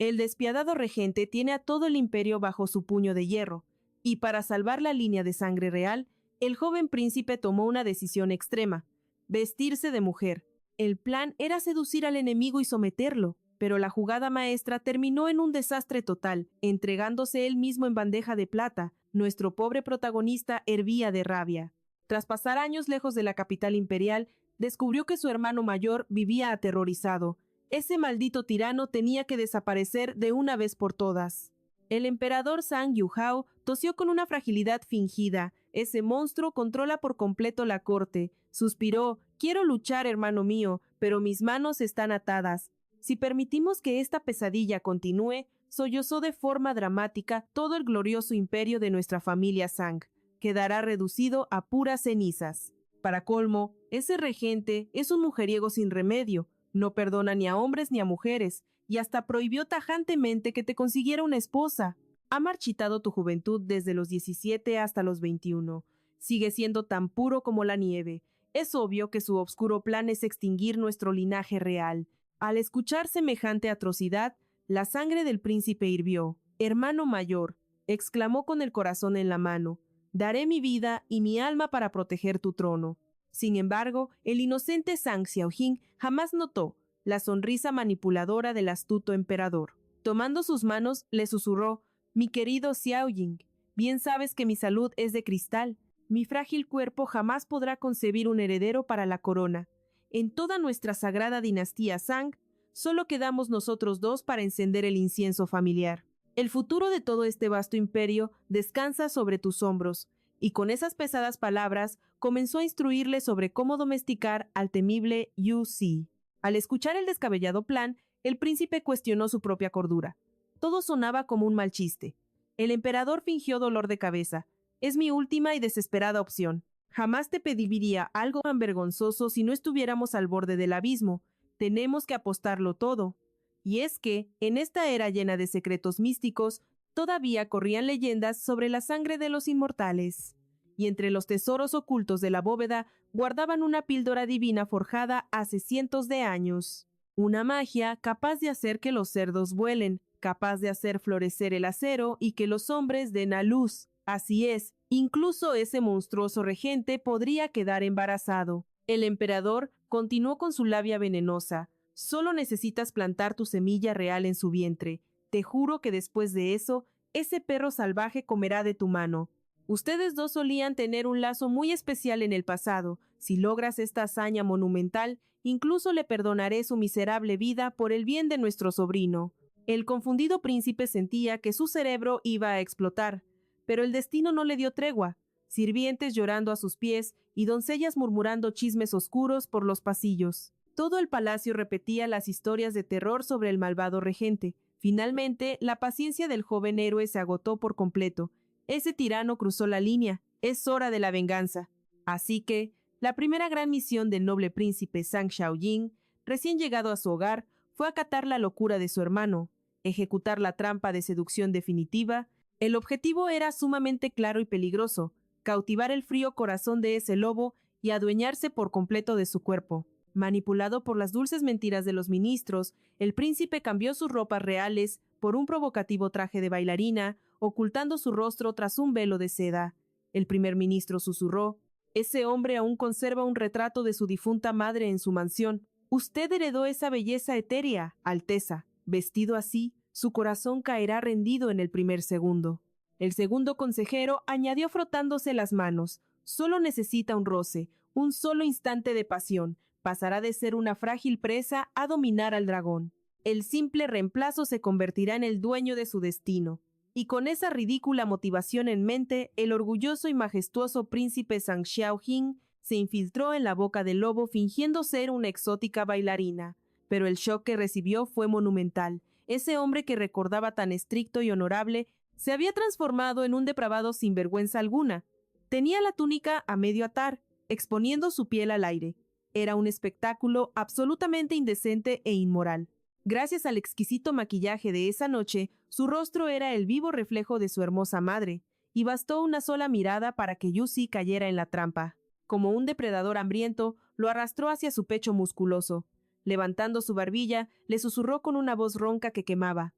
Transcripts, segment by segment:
El despiadado regente tiene a todo el imperio bajo su puño de hierro, y para salvar la línea de sangre real, el joven príncipe tomó una decisión extrema: vestirse de mujer. El plan era seducir al enemigo y someterlo, pero la jugada maestra terminó en un desastre total, entregándose él mismo en bandeja de plata. Nuestro pobre protagonista hervía de rabia. Tras pasar años lejos de la capital imperial, descubrió que su hermano mayor vivía aterrorizado. Ese maldito tirano tenía que desaparecer de una vez por todas. El emperador Zhang Yuhao tosió con una fragilidad fingida. Ese monstruo controla por completo la corte. Suspiró: quiero luchar, hermano mío, pero mis manos están atadas. Si permitimos que esta pesadilla continúe, sollozó de forma dramática, todo el glorioso imperio de nuestra familia Zhang quedará reducido a puras cenizas. Para colmo, ese regente es un mujeriego sin remedio. No perdona ni a hombres ni a mujeres, y hasta prohibió tajantemente que te consiguiera una esposa. Ha marchitado tu juventud desde los 17 hasta los 21. Sigue siendo tan puro como la nieve. Es obvio que su obscuro plan es extinguir nuestro linaje real. Al escuchar semejante atrocidad, la sangre del príncipe hirvió. Hermano mayor, exclamó con el corazón en la mano, daré mi vida y mi alma para proteger tu trono. Sin embargo, el inocente Zhang Xiaojing jamás notó la sonrisa manipuladora del astuto emperador. Tomando sus manos, le susurró: mi querido Xiaojing, bien sabes que mi salud es de cristal. Mi frágil cuerpo jamás podrá concebir un heredero para la corona. En toda nuestra sagrada dinastía Zhang, solo quedamos nosotros dos para encender el incienso familiar. El futuro de todo este vasto imperio descansa sobre tus hombros. Y con esas pesadas palabras comenzó a instruirle sobre cómo domesticar al temible Yu Zi. Al escuchar el descabellado plan, el príncipe cuestionó su propia cordura. Todo sonaba como un mal chiste. El emperador fingió dolor de cabeza. Es mi última y desesperada opción. Jamás te pediría algo tan vergonzoso si no estuviéramos al borde del abismo. Tenemos que apostarlo todo. Y es que, en esta era llena de secretos místicos, todavía corrían leyendas sobre la sangre de los inmortales. Y entre los tesoros ocultos de la bóveda guardaban una píldora divina forjada hace cientos de años. Una magia capaz de hacer que los cerdos vuelen, capaz de hacer florecer el acero y que los hombres den a luz. Así es, incluso ese monstruoso regente podría quedar embarazado. El emperador continuó con su labia venenosa. Solo necesitas plantar tu semilla real en su vientre. Te juro que después de eso, ese perro salvaje comerá de tu mano. Ustedes dos solían tener un lazo muy especial en el pasado. Si logras esta hazaña monumental, incluso le perdonaré su miserable vida por el bien de nuestro sobrino. El confundido príncipe sentía que su cerebro iba a explotar, pero el destino no le dio tregua. Sirvientes llorando a sus pies y doncellas murmurando chismes oscuros por los pasillos. Todo el palacio repetía las historias de terror sobre el malvado regente. Finalmente, la paciencia del joven héroe se agotó por completo. Ese tirano cruzó la línea. Es hora de la venganza. Así que, la primera gran misión del noble príncipe Zhang Xiaojing, recién llegado a su hogar, fue acatar la locura de su hermano, ejecutar la trampa de seducción definitiva. El objetivo era sumamente claro y peligroso: cautivar el frío corazón de ese lobo y adueñarse por completo de su cuerpo. Manipulado por las dulces mentiras de los ministros, el príncipe cambió sus ropas reales por un provocativo traje de bailarina, ocultando su rostro tras un velo de seda. El primer ministro susurró: ese hombre aún conserva un retrato de su difunta madre en su mansión. Usted heredó esa belleza etérea, Alteza. Vestido así, su corazón caerá rendido en el primer segundo. El segundo consejero añadió frotándose las manos: solo necesita un roce, un solo instante de pasión. Pasará de ser una frágil presa a dominar al dragón. El simple reemplazo se convertirá en el dueño de su destino. Y con esa ridícula motivación en mente, el orgulloso y majestuoso príncipe Zhang Xiaojing se infiltró en la boca del lobo fingiendo ser una exótica bailarina. Pero el shock que recibió fue monumental. Ese hombre que recordaba tan estricto y honorable se había transformado en un depravado sin vergüenza alguna. Tenía la túnica a medio atar, exponiendo su piel al aire. Era un espectáculo absolutamente indecente e inmoral. Gracias al exquisito maquillaje de esa noche, su rostro era el vivo reflejo de su hermosa madre, y bastó una sola mirada para que Yu Zi cayera en la trampa. Como un depredador hambriento, lo arrastró hacia su pecho musculoso. Levantando su barbilla, le susurró con una voz ronca que quemaba: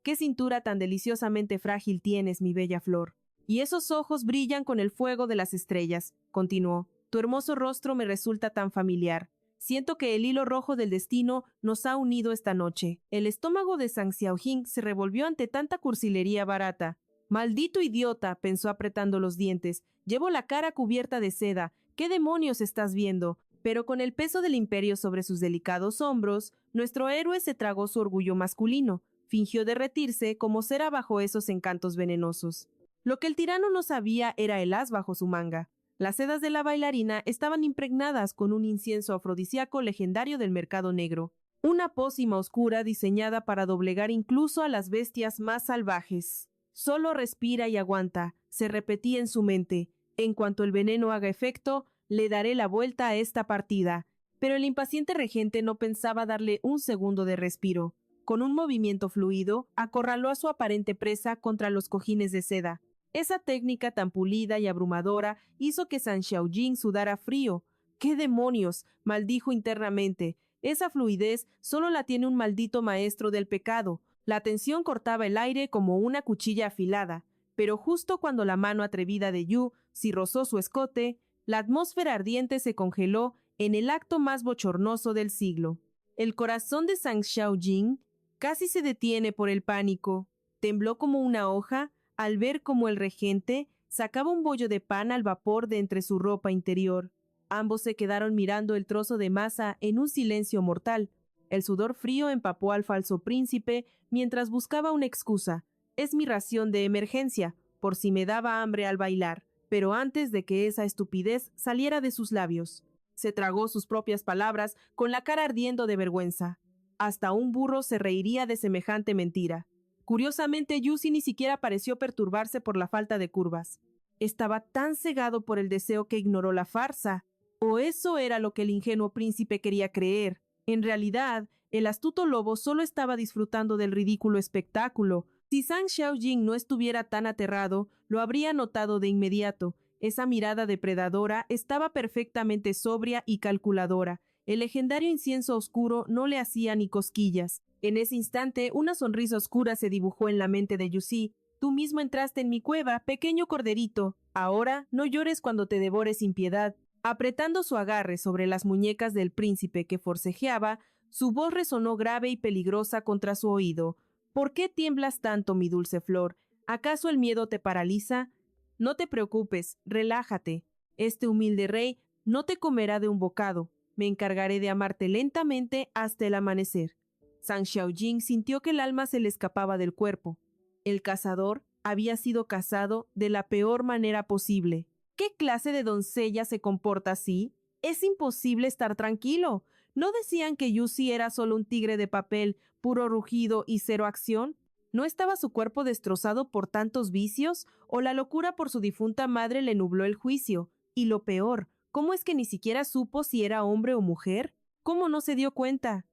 qué cintura tan deliciosamente frágil tienes, mi bella flor. Y esos ojos brillan con el fuego de las estrellas, continuó. Tu hermoso rostro me resulta tan familiar. Siento que el hilo rojo del destino nos ha unido esta noche. El estómago de Zhang Xiaojing se revolvió ante tanta cursilería barata. Maldito idiota, pensó apretando los dientes. Llevo la cara cubierta de seda. ¿Qué demonios estás viendo? Pero con el peso del imperio sobre sus delicados hombros, nuestro héroe se tragó su orgullo masculino. Fingió derretirse como cera bajo esos encantos venenosos. Lo que el tirano no sabía era el as bajo su manga. Las sedas de la bailarina estaban impregnadas con un incienso afrodisíaco legendario del mercado negro, una pócima oscura diseñada para doblegar incluso a las bestias más salvajes. Solo respira y aguanta, se repetía en su mente. En cuanto el veneno haga efecto, le daré la vuelta a esta partida. Pero el impaciente regente no pensaba darle un segundo de respiro. Con un movimiento fluido, acorraló a su aparente presa contra los cojines de seda. Esa técnica tan pulida y abrumadora hizo que Zhang Xiaojing sudara frío. ¡Qué demonios!, maldijo internamente. Esa fluidez solo la tiene un maldito maestro del pecado. La tensión cortaba el aire como una cuchilla afilada, pero justo cuando la mano atrevida de Yu si rozó su escote, la atmósfera ardiente se congeló en el acto más bochornoso del siglo. El corazón de Zhang Xiaojing casi se detiene por el pánico. Tembló como una hoja al ver cómo el regente sacaba un bollo de pan al vapor de entre su ropa interior. Ambos se quedaron mirando el trozo de masa en un silencio mortal. El sudor frío empapó al falso príncipe mientras buscaba una excusa. Es mi ración de emergencia, por si me daba hambre al bailar. Pero antes de que esa estupidez saliera de sus labios, se tragó sus propias palabras con la cara ardiendo de vergüenza. Hasta un burro se reiría de semejante mentira. Curiosamente, Yusi ni siquiera pareció perturbarse por la falta de curvas. Estaba tan cegado por el deseo que ignoró la farsa. ¿O eso era lo que el ingenuo príncipe quería creer? En realidad, el astuto lobo solo estaba disfrutando del ridículo espectáculo. Si Zhang Xiaojing no estuviera tan aterrado, lo habría notado de inmediato. Esa mirada depredadora estaba perfectamente sobria y calculadora. El legendario incienso oscuro no le hacía ni cosquillas. En ese instante, una sonrisa oscura se dibujó en la mente de Yusi. Tú mismo entraste en mi cueva, pequeño corderito. Ahora no llores cuando te devore sin piedad. Apretando su agarre sobre las muñecas del príncipe que forcejeaba, su voz resonó grave y peligrosa contra su oído. ¿Por qué tiemblas tanto, mi dulce flor? ¿Acaso el miedo te paraliza? No te preocupes, relájate. Este humilde rey no te comerá de un bocado. Me encargaré de amarte lentamente hasta el amanecer. Zhang Xiaojing sintió que el alma se le escapaba del cuerpo. El cazador había sido cazado de la peor manera posible. ¿Qué clase de doncella se comporta así? Es imposible estar tranquilo. ¿No decían que Yusi era solo un tigre de papel, puro rugido y cero acción? ¿No estaba su cuerpo destrozado por tantos vicios? ¿O la locura por su difunta madre le nubló el juicio? Y lo peor, ¿cómo es que ni siquiera supo si era hombre o mujer? ¿Cómo no se dio cuenta?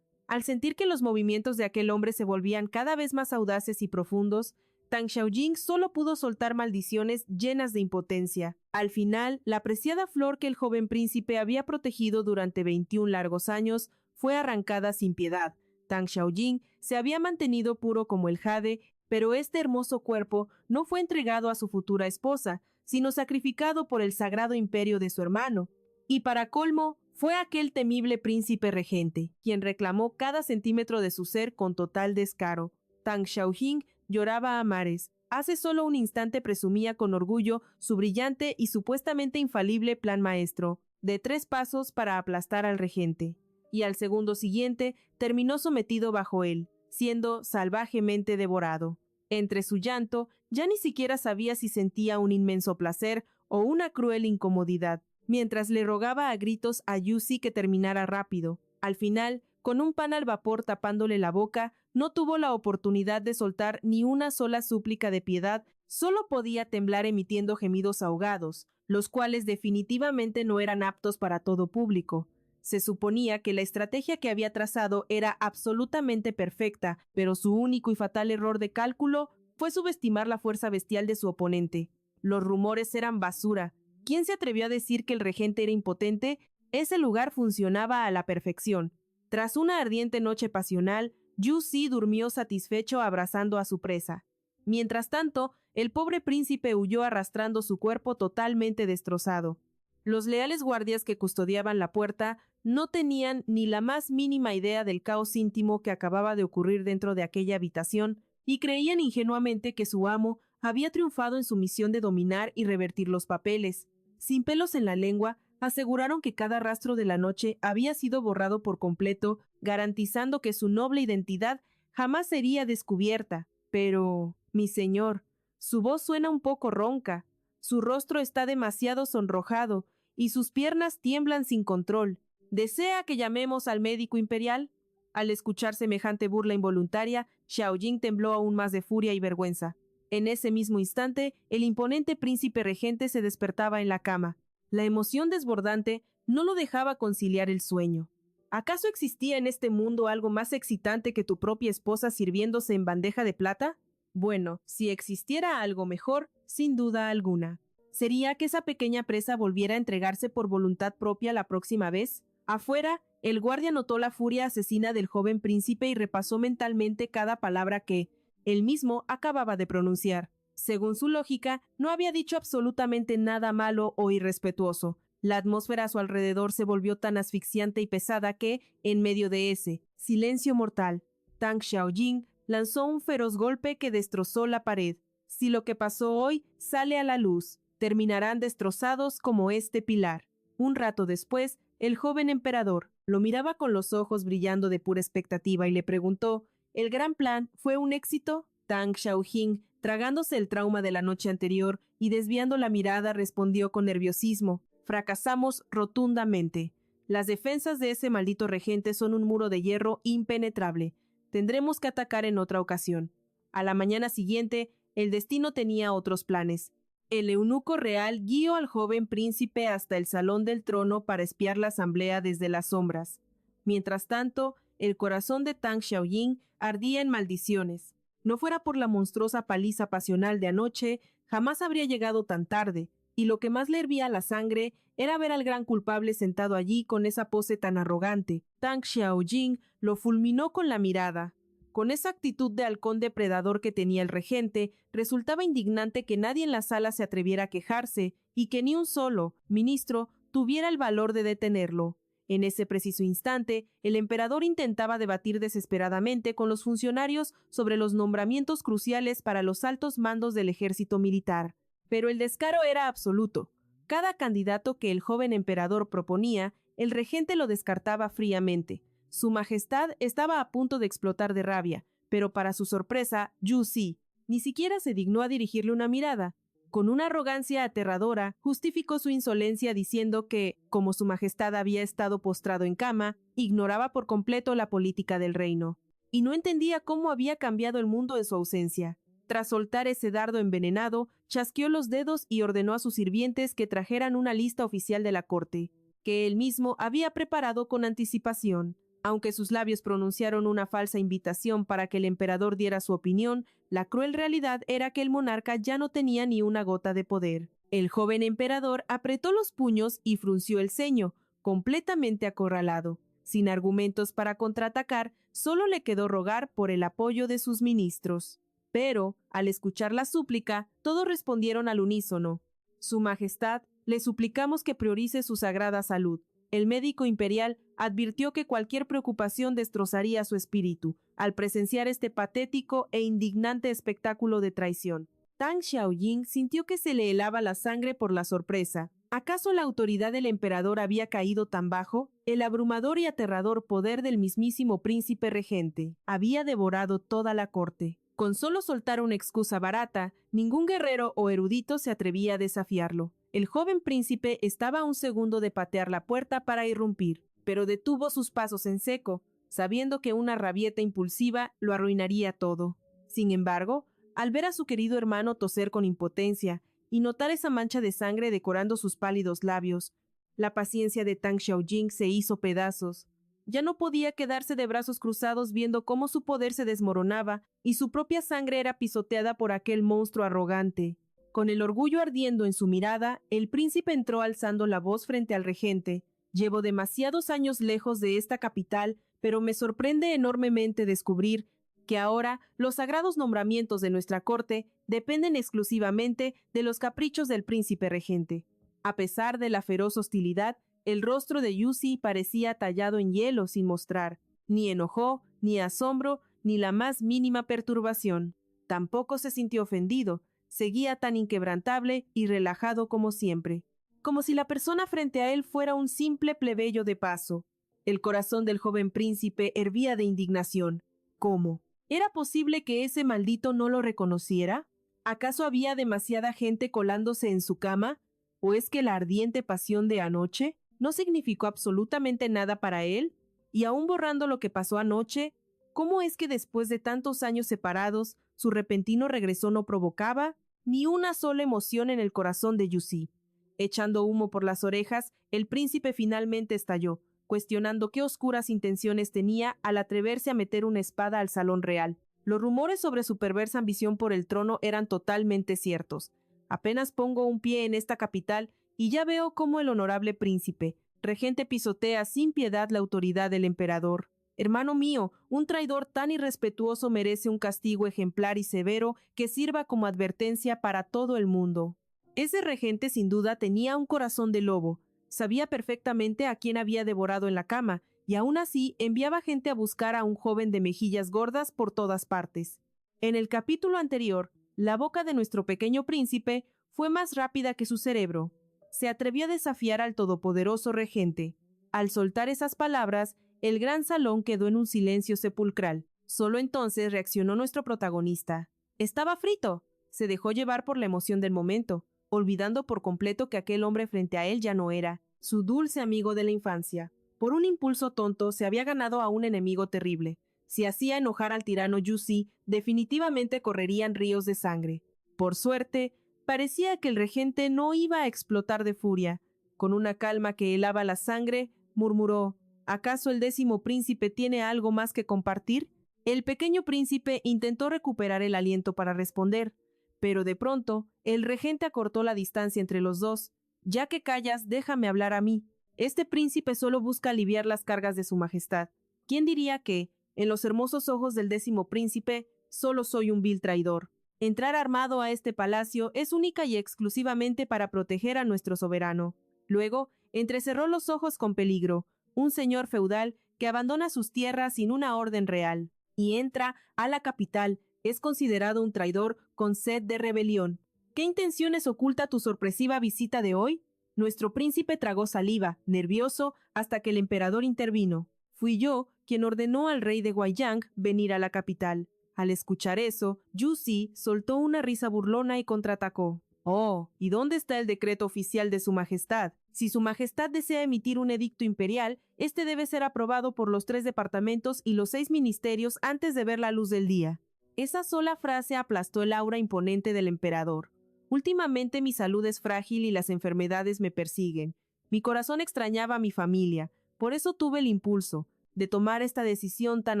Al sentir que los movimientos de aquel hombre se volvían cada vez más audaces y profundos, Zhang Xiaojing solo pudo soltar maldiciones llenas de impotencia. Al final, la preciada flor que el joven príncipe había protegido durante 21 largos años fue arrancada sin piedad. Zhang Xiaojing se había mantenido puro como el jade, pero este hermoso cuerpo no fue entregado a su futura esposa, sino sacrificado por el sagrado imperio de su hermano. Y para colmo, fue aquel temible príncipe regente, quien reclamó cada centímetro de su ser con total descaro. Zhang Xiaojing lloraba a mares. Hace solo un instante presumía con orgullo su brillante y supuestamente infalible plan maestro, de 3 pasos para aplastar al regente. Y al segundo siguiente terminó sometido bajo él, siendo salvajemente devorado. Entre su llanto, ya ni siquiera sabía si sentía un inmenso placer o una cruel incomodidad, mientras le rogaba a gritos a Yusi que terminara rápido. Al final, con un pan al vapor tapándole la boca, no tuvo la oportunidad de soltar ni una sola súplica de piedad, solo podía temblar emitiendo gemidos ahogados, los cuales definitivamente no eran aptos para todo público. Se suponía que la estrategia que había trazado era absolutamente perfecta, pero su único y fatal error de cálculo fue subestimar la fuerza bestial de su oponente. Los rumores eran basura. ¿Quién se atrevió a decir que el regente era impotente? Ese lugar funcionaba a la perfección. Tras una ardiente noche pasional, Yu Si durmió satisfecho abrazando a su presa. Mientras tanto, el pobre príncipe huyó arrastrando su cuerpo totalmente destrozado. Los leales guardias que custodiaban la puerta no tenían ni la más mínima idea del caos íntimo que acababa de ocurrir dentro de aquella habitación y creían ingenuamente que su amo había triunfado en su misión de dominar y revertir los papeles. Sin pelos en la lengua, aseguraron que cada rastro de la noche había sido borrado por completo, garantizando que su noble identidad jamás sería descubierta. Pero, mi señor, su voz suena un poco ronca, su rostro está demasiado sonrojado y sus piernas tiemblan sin control. ¿Desea que llamemos al médico imperial? Al escuchar semejante burla involuntaria, Xiaojing tembló aún más de furia y vergüenza. En ese mismo instante, el imponente príncipe regente se despertaba en la cama. La emoción desbordante no lo dejaba conciliar el sueño. ¿Acaso existía en este mundo algo más excitante que tu propia esposa sirviéndose en bandeja de plata? Bueno, si existiera algo mejor, sin duda alguna. ¿Sería que esa pequeña presa volviera a entregarse por voluntad propia la próxima vez? Afuera, el guardia notó la furia asesina del joven príncipe y repasó mentalmente cada palabra que él mismo acababa de pronunciar. Según su lógica, no había dicho absolutamente nada malo o irrespetuoso. La atmósfera a su alrededor se volvió tan asfixiante y pesada que, en medio de ese silencio mortal, Tang Xiaojing lanzó un feroz golpe que destrozó la pared. Si lo que pasó hoy sale a la luz, terminarán destrozados como este pilar. Un rato después, el joven emperador lo miraba con los ojos brillando de pura expectativa y le preguntó, ¿el gran plan fue un éxito? Tang Xiaojing, tragándose el trauma de la noche anterior y desviando la mirada, respondió con nerviosismo, fracasamos rotundamente. Las defensas de ese maldito regente son un muro de hierro impenetrable. Tendremos que atacar en otra ocasión. A la mañana siguiente, el destino tenía otros planes. El eunuco real guió al joven príncipe hasta el salón del trono para espiar la asamblea desde las sombras. Mientras tanto, el corazón de Tang Xiaojing ardía en maldiciones. No fuera por la monstruosa paliza pasional de anoche, jamás habría llegado tan tarde, y lo que más le hervía la sangre era ver al gran culpable sentado allí con esa pose tan arrogante. Tang Xiaojing lo fulminó con la mirada. Con esa actitud de halcón depredador que tenía el regente, resultaba indignante que nadie en la sala se atreviera a quejarse y que ni un solo ministro tuviera el valor de detenerlo. En ese preciso instante, el emperador intentaba debatir desesperadamente con los funcionarios sobre los nombramientos cruciales para los altos mandos del ejército militar. Pero el descaro era absoluto. Cada candidato que el joven emperador proponía, el regente lo descartaba fríamente. Su majestad estaba a punto de explotar de rabia, pero para su sorpresa, Yu Si ni siquiera se dignó a dirigirle una mirada. Con una arrogancia aterradora, justificó su insolencia diciendo que, como su majestad había estado postrado en cama, ignoraba por completo la política del reino, y no entendía cómo había cambiado el mundo en su ausencia. Tras soltar ese dardo envenenado, chasqueó los dedos y ordenó a sus sirvientes que trajeran una lista oficial de la corte, que él mismo había preparado con anticipación. Aunque sus labios pronunciaron una falsa invitación para que el emperador diera su opinión, la cruel realidad era que el monarca ya no tenía ni una gota de poder. El joven emperador apretó los puños y frunció el ceño, completamente acorralado. Sin argumentos para contraatacar, solo le quedó rogar por el apoyo de sus ministros. Pero, al escuchar la súplica, todos respondieron al unísono. Su Majestad, le suplicamos que priorice su sagrada salud. El médico imperial advirtió que cualquier preocupación destrozaría su espíritu al presenciar este patético e indignante espectáculo de traición. Tang Xiaojing sintió que se le helaba la sangre por la sorpresa. ¿Acaso la autoridad del emperador había caído tan bajo? El abrumador y aterrador poder del mismísimo príncipe regente había devorado toda la corte. Con solo soltar una excusa barata, ningún guerrero o erudito se atrevía a desafiarlo. El joven príncipe estaba a un segundo de patear la puerta para irrumpir, pero detuvo sus pasos en seco, sabiendo que una rabieta impulsiva lo arruinaría todo. Sin embargo, al ver a su querido hermano toser con impotencia y notar esa mancha de sangre decorando sus pálidos labios, la paciencia de Tang Xiaojing se hizo pedazos. Ya no podía quedarse de brazos cruzados viendo cómo su poder se desmoronaba y su propia sangre era pisoteada por aquel monstruo arrogante. Con el orgullo ardiendo en su mirada, el príncipe entró alzando la voz frente al regente. Llevo demasiados años lejos de esta capital pero me sorprende enormemente descubrir que ahora los sagrados nombramientos de nuestra corte dependen exclusivamente de los caprichos del príncipe regente. A pesar de la feroz hostilidad, el rostro de Yusi parecía tallado en hielo sin mostrar ni enojo, ni asombro, ni la más mínima perturbación. Tampoco se sintió ofendido, seguía tan inquebrantable y relajado como siempre, como si la persona frente a él fuera un simple plebeyo de paso. El corazón del joven príncipe hervía de indignación. ¿Cómo? ¿Era posible que ese maldito no lo reconociera? ¿Acaso había demasiada gente colándose en su cama? ¿O es que la ardiente pasión de anoche no significó absolutamente nada para él? Y aún borrando lo que pasó anoche, ¿cómo es que después de tantos años separados, su repentino regreso no provocaba ni una sola emoción en el corazón de Yusi? Echando humo por las orejas, el príncipe finalmente estalló, cuestionando qué oscuras intenciones tenía al atreverse a meter una espada al salón real. Los rumores sobre su perversa ambición por el trono eran totalmente ciertos. Apenas pongo un pie en esta capital y ya veo cómo el honorable príncipe, regente, pisotea sin piedad la autoridad del emperador. Hermano mío, un traidor tan irrespetuoso merece un castigo ejemplar y severo que sirva como advertencia para todo el mundo. Ese regente sin duda tenía un corazón de lobo. Sabía perfectamente a quién había devorado en la cama, y aún así enviaba gente a buscar a un joven de mejillas gordas por todas partes. En el capítulo anterior, la boca de nuestro pequeño príncipe fue más rápida que su cerebro. Se atrevió a desafiar al todopoderoso regente. Al soltar esas palabras, el gran salón quedó en un silencio sepulcral. Solo entonces reaccionó nuestro protagonista. Estaba frito. Se dejó llevar por la emoción del momento, olvidando por completo que aquel hombre frente a él ya no era su dulce amigo de la infancia. Por un impulso tonto se había ganado a un enemigo terrible. Si hacía enojar al tirano Yusi, definitivamente correrían ríos de sangre. Por suerte, parecía que el regente no iba a explotar de furia. Con una calma que helaba la sangre, murmuró: ¿acaso el 10º príncipe tiene algo más que compartir? El pequeño príncipe intentó recuperar el aliento para responder, pero de pronto el regente acortó la distancia entre los dos. Ya que callas, déjame hablar a mí. Este príncipe solo busca aliviar las cargas de su majestad. ¿Quién diría que, en los hermosos ojos del 10º príncipe, solo soy un vil traidor? Entrar armado a este palacio es única y exclusivamente para proteger a nuestro soberano. Luego, entrecerró los ojos con peligro. Un señor feudal que abandona sus tierras sin una orden real y entra a la capital es considerado un traidor con sed de rebelión. ¿Qué intenciones oculta tu sorpresiva visita de hoy? Nuestro príncipe tragó saliva, nervioso, hasta que el emperador intervino. Fui yo quien ordenó al rey de Guiyang venir a la capital. Al escuchar eso, Yusi soltó una risa burlona y contraatacó. Oh, ¿y dónde está el decreto oficial de su majestad? Si su majestad desea emitir un edicto imperial, este debe ser aprobado por los 3 departamentos y los 6 ministerios antes de ver la luz del día. Esa sola frase aplastó el aura imponente del emperador. Últimamente mi salud es frágil y las enfermedades me persiguen. Mi corazón extrañaba a mi familia, por eso tuve el impulso de tomar esta decisión tan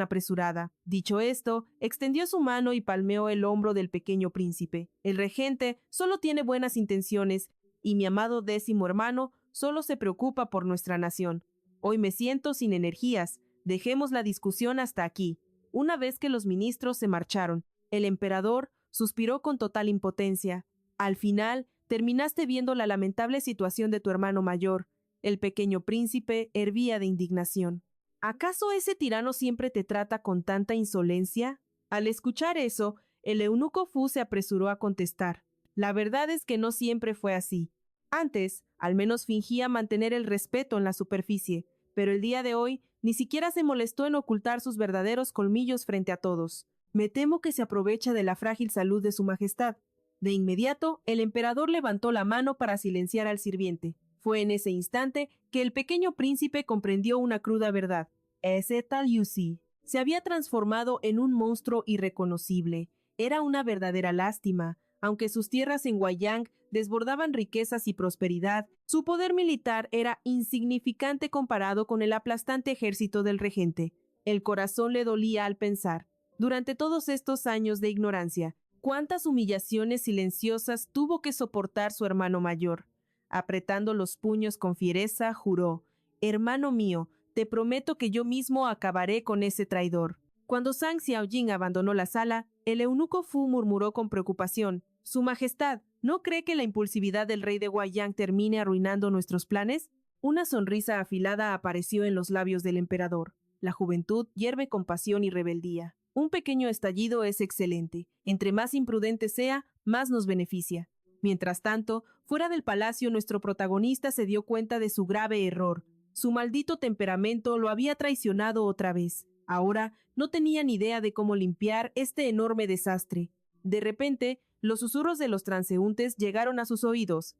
apresurada. Dicho esto, extendió su mano y palmeó el hombro del pequeño príncipe. El regente solo tiene buenas intenciones y mi amado 10º hermano solo se preocupa por nuestra nación. Hoy me siento sin energías. Dejemos la discusión hasta aquí. Una vez que los ministros se marcharon, el emperador suspiró con total impotencia. Al final, terminaste viendo la lamentable situación de tu hermano mayor. El pequeño príncipe hervía de indignación. ¿Acaso ese tirano siempre te trata con tanta insolencia? Al escuchar eso, el eunuco Fu se apresuró a contestar. La verdad es que no siempre fue así. Antes, al menos fingía mantener el respeto en la superficie, pero el día de hoy ni siquiera se molestó en ocultar sus verdaderos colmillos frente a todos. Me temo que se aprovecha de la frágil salud de su majestad. De inmediato, el emperador levantó la mano para silenciar al sirviente. Fue en ese instante que el pequeño príncipe comprendió una cruda verdad. Ese tal Yusi se había transformado en un monstruo irreconocible. Era una verdadera lástima. Aunque sus tierras en Guiyang desbordaban riquezas y prosperidad, su poder militar era insignificante comparado con el aplastante ejército del regente. El corazón le dolía al pensar. Durante todos estos años de ignorancia, cuántas humillaciones silenciosas tuvo que soportar su hermano mayor. Apretando los puños con fiereza, juró: «Hermano mío, Te prometo que yo mismo acabaré con ese traidor. Cuando Zhang Xiaojing abandonó la sala, el eunuco Fu murmuró con preocupación: Su Majestad, ¿no cree que la impulsividad del rey de Guiyang termine arruinando nuestros planes? Una sonrisa afilada apareció en los labios del emperador. La juventud hierve con pasión y rebeldía. Un pequeño estallido es excelente. Entre más imprudente sea, más nos beneficia. Mientras tanto, fuera del palacio, nuestro protagonista se dio cuenta de su grave error. Su maldito temperamento lo había traicionado otra vez. Ahora no tenía ni idea de cómo limpiar este enorme desastre. De repente, los susurros de los transeúntes llegaron a sus oídos.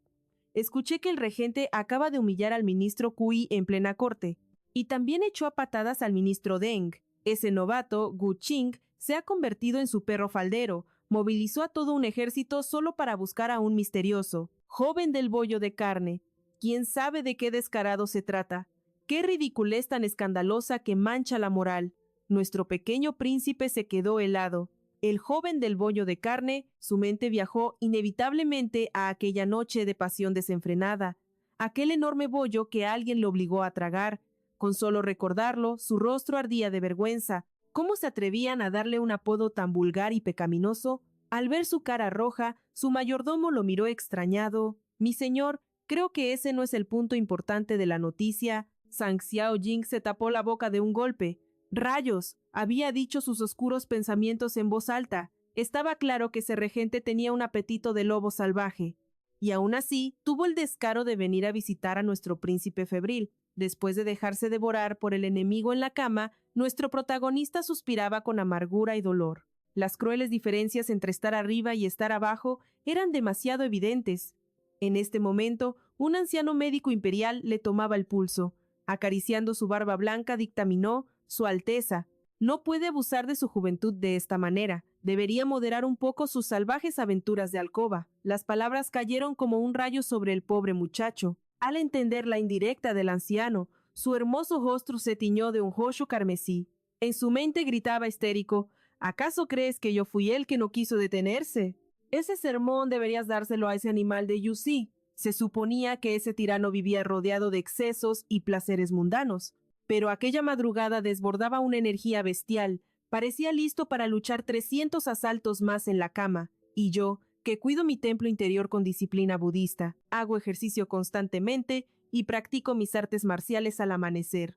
Escuché que el regente acaba de humillar al ministro Kui en plena corte, y también echó a patadas al ministro Deng. Ese novato, Gu Qing, se ha convertido en su perro faldero, movilizó a todo un ejército solo para buscar a un misterioso joven del bollo de carne. ¿Quién sabe de qué descarado se trata? ¡Qué ridiculez tan escandalosa que mancha la moral! Nuestro pequeño príncipe se quedó helado. El joven del bollo de carne, su mente viajó inevitablemente a aquella noche de pasión desenfrenada, aquel enorme bollo que alguien le obligó a tragar. Con solo recordarlo, su rostro ardía de vergüenza. ¿Cómo se atrevían a darle un apodo tan vulgar y pecaminoso? Al ver su cara roja, su mayordomo lo miró extrañado. Mi señor, creo que ese no es el punto importante de la noticia. Zhang Xiaojing se tapó la boca de un golpe. ¡Rayos! Había dicho sus oscuros pensamientos en voz alta. Estaba claro que ese regente tenía un apetito de lobo salvaje. Y aún así, tuvo el descaro de venir a visitar a nuestro príncipe febril. Después de dejarse devorar por el enemigo en la cama, nuestro protagonista suspiraba con amargura y dolor. Las crueles diferencias entre estar arriba y estar abajo eran demasiado evidentes. En este momento, un anciano médico imperial le tomaba el pulso. Acariciando su barba blanca, dictaminó: Su Alteza, no puede abusar de su juventud de esta manera. Debería moderar un poco sus salvajes aventuras de alcoba. Las palabras cayeron como un rayo sobre el pobre muchacho. Al entender la indirecta del anciano, su hermoso rostro se tiñó de un rojo carmesí. En su mente gritaba histérico: ¿acaso crees que yo fui el que no quiso detenerse? Ese sermón deberías dárselo a ese animal de Yusi. Se suponía que ese tirano vivía rodeado de excesos y placeres mundanos, pero aquella madrugada desbordaba una energía bestial. Parecía listo para luchar 300 asaltos más en la cama, y yo, que cuido mi templo interior con disciplina budista, hago ejercicio constantemente y practico mis artes marciales al amanecer.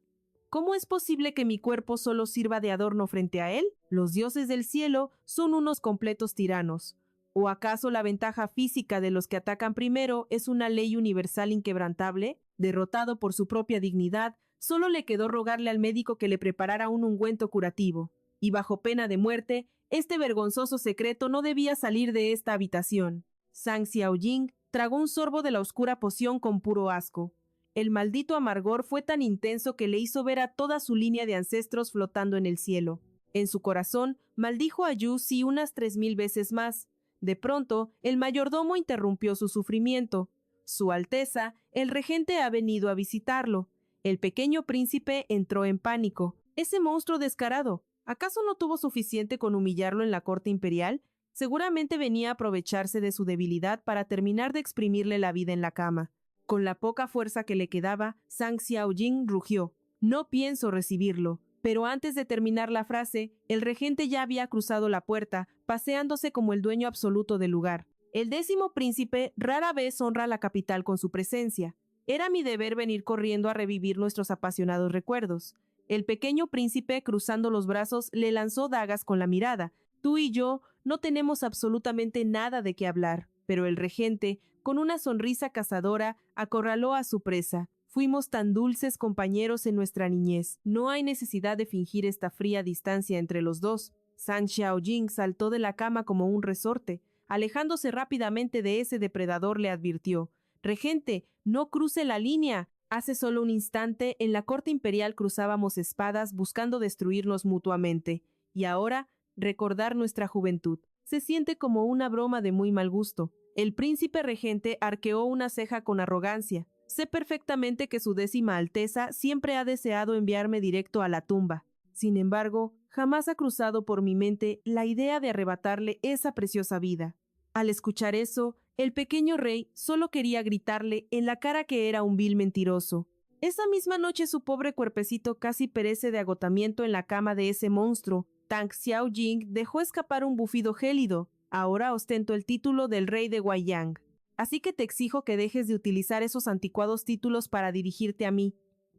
¿Cómo es posible que mi cuerpo solo sirva de adorno frente a él? Los dioses del cielo son unos completos tiranos. ¿O acaso la ventaja física de los que atacan primero es una ley universal inquebrantable? Derrotado por su propia dignidad, solo le quedó rogarle al médico que le preparara un ungüento curativo. Y bajo pena de muerte, este vergonzoso secreto no debía salir de esta habitación. Zhang Xiaojing tragó un sorbo de la oscura poción con puro asco. El maldito amargor fue tan intenso que le hizo ver a toda su línea de ancestros flotando en el cielo. En su corazón, maldijo a Yu Si unas 3000 veces más. De pronto, el mayordomo interrumpió su sufrimiento. Su Alteza, el regente ha venido a visitarlo. El pequeño príncipe entró en pánico. Ese monstruo descarado, ¿acaso no tuvo suficiente con humillarlo en la corte imperial? Seguramente venía a aprovecharse de su debilidad para terminar de exprimirle la vida en la cama. Con la poca fuerza que le quedaba, Zhang Xiaojing rugió: «No pienso recibirlo». Pero antes de terminar la frase, el regente ya había cruzado la puerta, paseándose como el dueño absoluto del lugar. El 10º príncipe rara vez honra la capital con su presencia. Era mi deber venir corriendo a revivir nuestros apasionados recuerdos. El pequeño príncipe, cruzando los brazos, le lanzó dagas con la mirada. Tú y yo no tenemos absolutamente nada de qué hablar. Pero el regente, con una sonrisa cazadora, acorraló a su presa. Fuimos tan dulces compañeros en nuestra niñez. No hay necesidad de fingir esta fría distancia entre los dos. Zhang Xiaojing saltó de la cama como un resorte. Alejándose rápidamente de ese depredador, le advirtió: «Regente, no cruce la línea». Hace solo un instante, en la corte imperial cruzábamos espadas buscando destruirnos mutuamente. Y ahora, recordar nuestra juventud se siente como una broma de muy mal gusto. El príncipe regente arqueó una ceja con arrogancia. Sé perfectamente que su 10ª Alteza siempre ha deseado enviarme directo a la tumba. Sin embargo, jamás ha cruzado por mi mente la idea de arrebatarle esa preciosa vida. Al escuchar eso, el pequeño rey solo quería gritarle en la cara que era un vil mentiroso. Esa misma noche su pobre cuerpecito casi perece de agotamiento en la cama de ese monstruo. Tang Xiaojing dejó escapar un bufido gélido. Ahora ostento el título del rey de Guiyang. Así que te exijo que dejes de utilizar esos anticuados títulos para dirigirte a mí.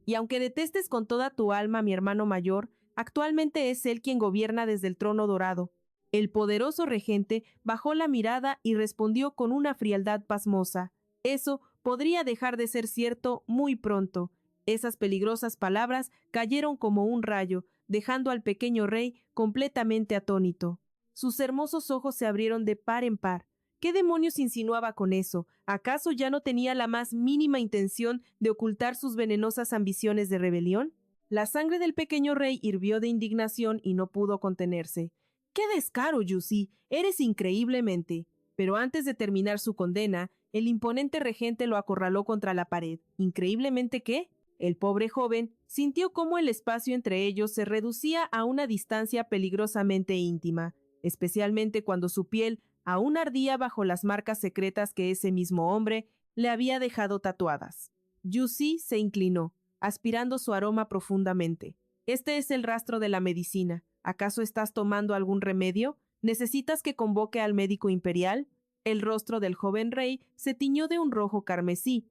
Y aunque detestes con toda tu alma a mi hermano mayor, actualmente es él quien gobierna desde el trono dorado. El poderoso regente bajó la mirada y respondió con una frialdad pasmosa. Eso podría dejar de ser cierto muy pronto. Esas peligrosas palabras cayeron como un rayo, dejando al pequeño rey completamente atónito. Sus hermosos ojos se abrieron de par en par. ¿Qué demonios insinuaba con eso? ¿Acaso ya no tenía la más mínima intención de ocultar sus venenosas ambiciones de rebelión? La sangre del pequeño rey hirvió de indignación y no pudo contenerse. ¡Qué descaro, Yusi! ¡Eres increíblemente! Pero antes de terminar su condena, el imponente regente lo acorraló contra la pared. ¿Increíblemente qué? El pobre joven sintió cómo el espacio entre ellos se reducía a una distancia peligrosamente íntima, especialmente cuando su piel aún ardía bajo las marcas secretas que ese mismo hombre le había dejado tatuadas. Yusi se inclinó, aspirando su aroma profundamente. Este es el rastro de la medicina. ¿Acaso estás tomando algún remedio? ¿Necesitas que convoque al médico imperial? El rostro del joven rey se tiñó de un rojo carmesí.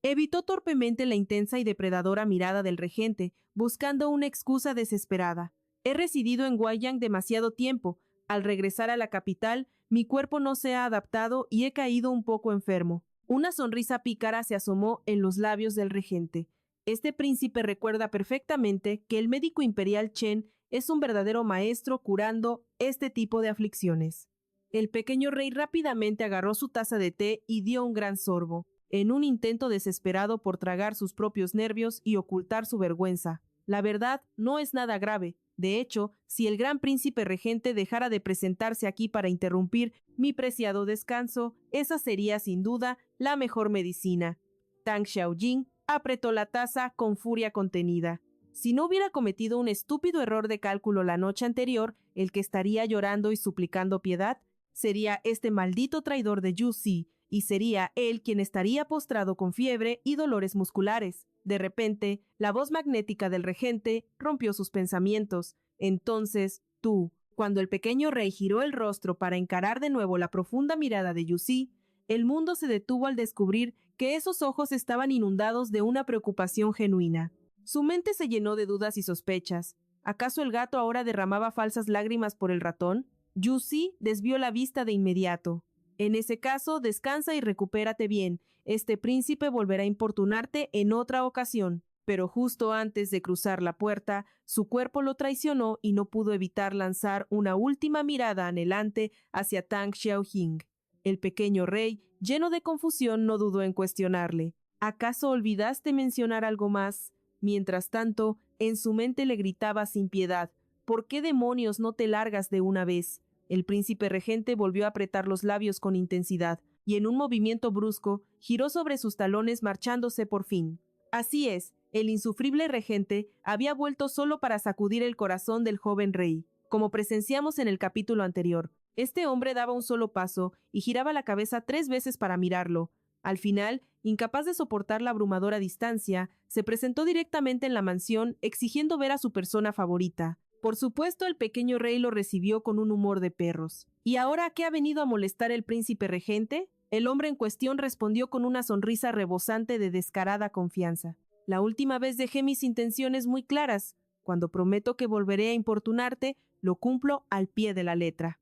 Evitó torpemente la intensa y depredadora mirada del regente, buscando una excusa desesperada. He residido en Guiyang demasiado tiempo. Al regresar a la capital, mi cuerpo no se ha adaptado y he caído un poco enfermo. Una sonrisa pícara se asomó en los labios del regente. Este príncipe recuerda perfectamente que el médico imperial Chen es un verdadero maestro curando este tipo de aflicciones. El pequeño rey rápidamente agarró su taza de té y dio un gran sorbo, en un intento desesperado por tragar sus propios nervios y ocultar su vergüenza. La verdad no es nada grave. De hecho, si el gran príncipe regente dejara de presentarse aquí para interrumpir mi preciado descanso, esa sería sin duda la mejor medicina. Tang Xiaojing apretó la taza con furia contenida. Si no hubiera cometido un estúpido error de cálculo la noche anterior, el que estaría llorando y suplicando piedad sería este maldito traidor de Yusi, y sería él quien estaría postrado con fiebre y dolores musculares. De repente, la voz magnética del regente rompió sus pensamientos. Entonces, tú, cuando el pequeño rey giró el rostro para encarar de nuevo la profunda mirada de Yusi, el mundo se detuvo al descubrir que esos ojos estaban inundados de una preocupación genuina. Su mente se llenó de dudas y sospechas. ¿Acaso el gato ahora derramaba falsas lágrimas por el ratón? Yusi desvió la vista de inmediato. En ese caso, descansa y recupérate bien. Este príncipe volverá a importunarte en otra ocasión. Pero justo antes de cruzar la puerta, su cuerpo lo traicionó y no pudo evitar lanzar una última mirada anhelante hacia Tang Xiaojing. El pequeño rey, lleno de confusión, no dudó en cuestionarle. ¿Acaso olvidaste mencionar algo más? Mientras tanto, en su mente le gritaba sin piedad: ¿por qué demonios no te largas de una vez? El príncipe regente volvió a apretar los labios con intensidad, y en un movimiento brusco, giró sobre sus talones marchándose por fin. Así es, el insufrible regente había vuelto solo para sacudir el corazón del joven rey. Como presenciamos en el capítulo anterior, este hombre daba un solo paso y giraba la cabeza 3 veces para mirarlo. Al final, incapaz de soportar la abrumadora distancia, se presentó directamente en la mansión exigiendo ver a su persona favorita. Por supuesto, el pequeño rey lo recibió con un humor de perros. ¿Y ahora qué ha venido a molestar el príncipe regente? El hombre en cuestión respondió con una sonrisa rebosante de descarada confianza. La última vez dejé mis intenciones muy claras. Cuando prometo que volveré a importunarte, lo cumplo al pie de la letra.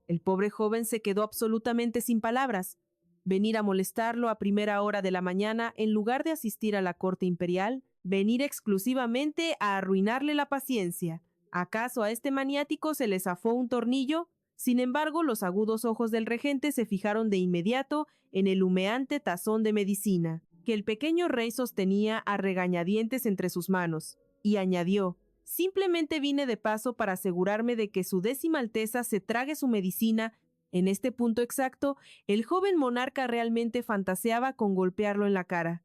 El pobre joven se quedó absolutamente sin palabras. Venir a molestarlo a primera hora de la mañana en lugar de asistir a la corte imperial, venir exclusivamente a arruinarle la paciencia. ¿Acaso a este maniático se le zafó un tornillo? Sin embargo, los agudos ojos del regente se fijaron de inmediato en el humeante tazón de medicina, que el pequeño rey sostenía a regañadientes entre sus manos, y añadió: simplemente vine de paso para asegurarme de que su décima alteza se trague su medicina. En este punto exacto, el joven monarca realmente fantaseaba con golpearlo en la cara.